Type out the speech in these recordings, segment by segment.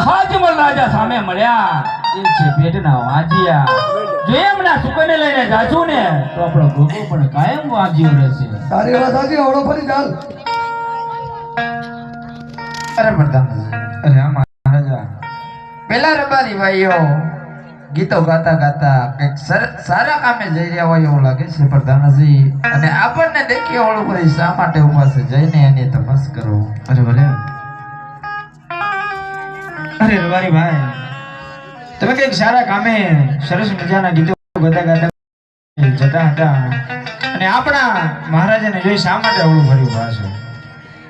હાજમલ રાજા સામે મળ્યા એ છે પેટના વાંજિયા. જો એમના સુકને લઈને જાશું ને તો આપણો ગોગો પણ કાયમ વાંજ્યો રહેશે. તારી વાત સાચી. આવડો ફરી ચાલ. અરે પ્રધાનજી, અરે આ મહારાજા પેલા રબારી ભાઈઓ ગીતો ગાતા ગાતા કંઈક સારા કામે જઈ રહ્યા હોય એવું લાગે છે પ્રધાનજી. અને આપણને દેખી ઓળું કરી શા માટે ઉભા છે? જઈને એની તપાસ કરો. અરે ભલે. અરે રબારી ભાઈ, તમે કંઈક સારા કામે સરસ મજાના ગીતો ગાતા ગાતા જતા હતા અને આપણા મહારાજાને જોઈ શા માટે અવળું ભર્યું ઉભા છો?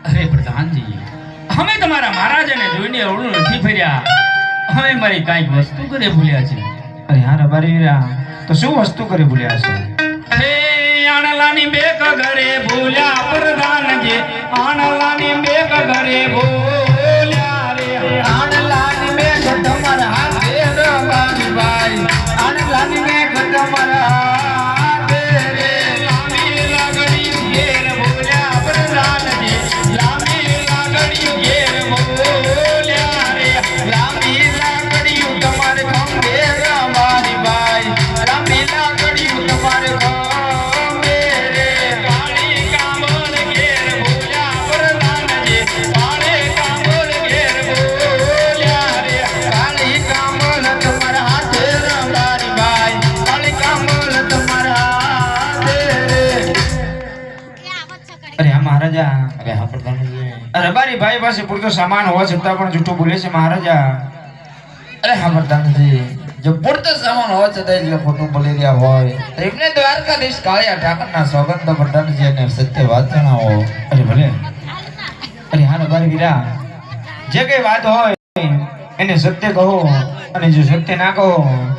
અરે પ્રધાનજી, અમે તમારા મહારાજાને જોઈને અવળું નથી ફર્યા. અમે મારી કાંઈક વસ્તુ કરે ભૂલ્યા છે. અરે હા રબારી વીરા, તો શું વસ્તુ કરી ભૂલ્યા છો? હે આણલાની બેક ઘરે ભૂલ્યા પ્રધાનજી, આણલાની બેક ઘરે ભૂલ્યા રે. આણલાની મેઘ તમારા હાથે રબારી ભાઈ, આણલાની મેઘ તમારા હાથે રે. લાંબી લાગણી ઘેર ભૂલ્યા પ્રધાનજી, લાંબી લાગણી ઘેર ભૂલ્યા રે. લાંબી લાકડીયું તમારે ખંભે રબારી ભાઈ, લાંબી લાકડીયું તમારે ખંભે રે. કાળી કાંબળ ઘેર ભૂલ્યા પ્રધાનજી, કાળી કાંબળ ઘેર ભૂલ્યા રે. કાળી કામળ તમારા હાથે રબારી ભાઈ, કાળી કામળ તમારા હાથે રે. અરે હા મહારાજા, અરે હા પ્રધાનજી. રબારી ભાઈ પાસે પૂરતો સામાન હોવા છતાં પણ જૂઠું બોલે છે મહારાજા. અરે હા પ્રધાનજી, જો પૂરતો સામાન હોવા છતાં જો ખોટું બોલી રહ્યા હોય તો એમને દ્વારકાધીશ કાળિયા ઠાકરના સોગંદ પ્રધાનજી અને સત્ય વાત જણાવો. અરે ભલે. અરે હા રબારી વીરા, જે કઈ વાત હોય એને સત્ય કહો, અને જો સત્ય ના કહો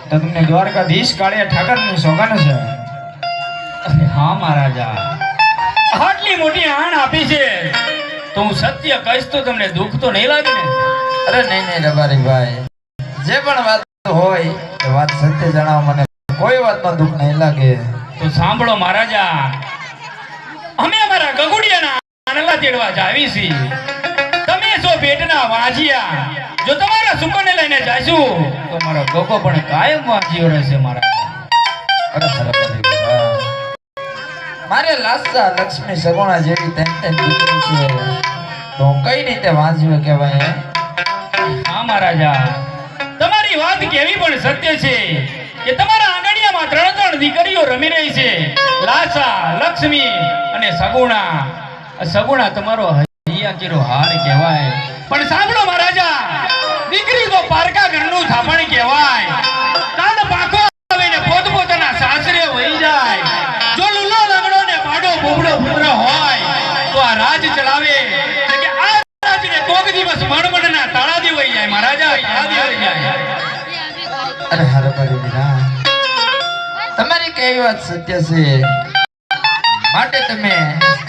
તો તમને દ્વારકાધીશ કાળિયા ઠાકરની સોગંદ છે. અરે હા મહારાજા, આટલી મોટી આણ આપી છે તો હું સત્ય કહીશ તો તમને દુઃખ તો નહીં લાગે ને? અરે નહીં નહીં રબારી ભાઈ, જે પણ વાત હોય એ વાત સત્ય જણાવો, મને કોઈ વાતમાં દુઃખ નહીં લાગે. તો સાંભળો મહારાજા, અમે અમારા ગગુડિયાના આણલા તેડવા જાવી છીએ. તમે છો પેટના વાંજિયા. જો તમારા સુકોને લઈને જાશું તો મારો ગોગો પણ કાયમ વાંજ્યો રહેશે મહારાજા. અરે રબારી ભાઈ, મારે લાસા લક્ષ્મી સગુણા જેવી તેન દીકરી છે તો હું કઈ રીતે વાંચ્યું કહેવાય? હા મહારાજા, તમારી વાત કેવી પણ સત્ય છે કે તમારા આંગણિયામાં 3 દીકરીઓ રમી રહી છે. લાસા, લક્ષ્મી અને સગુણા. સગુણા તમારો હૈયા કેરો હાર કહેવાય. પણ સાંભળો મહારાજા, દીકરી તો પારકા ઘરનું થાપણ કહેવાય. કાન પાકો આવે ને પોતપોતાના સાસરે વહી જાય. જો લુલો લગડો ને પાડો બોબડો પુત્ર હોય તો આ રાજ ચલાવે કે આ રાજને કોક દિવસ મણમણના તાળા દેવાઈ જાય મહારાજા, તાળા દેવાઈ જાય. અરે હરભરી મીરા, તમારી કઈ વાત સત્ય છે. માટે તમે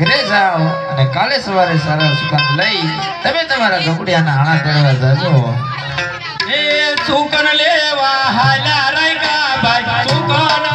ઘરે જાઓ અને કાલે સવારે સારા સુકાન લઈ તમે તમારા ગગુડિયાના આણા તેડવા જાજો. એ સુકન લેવા હાલા રાયકા ભાઈ, સુકન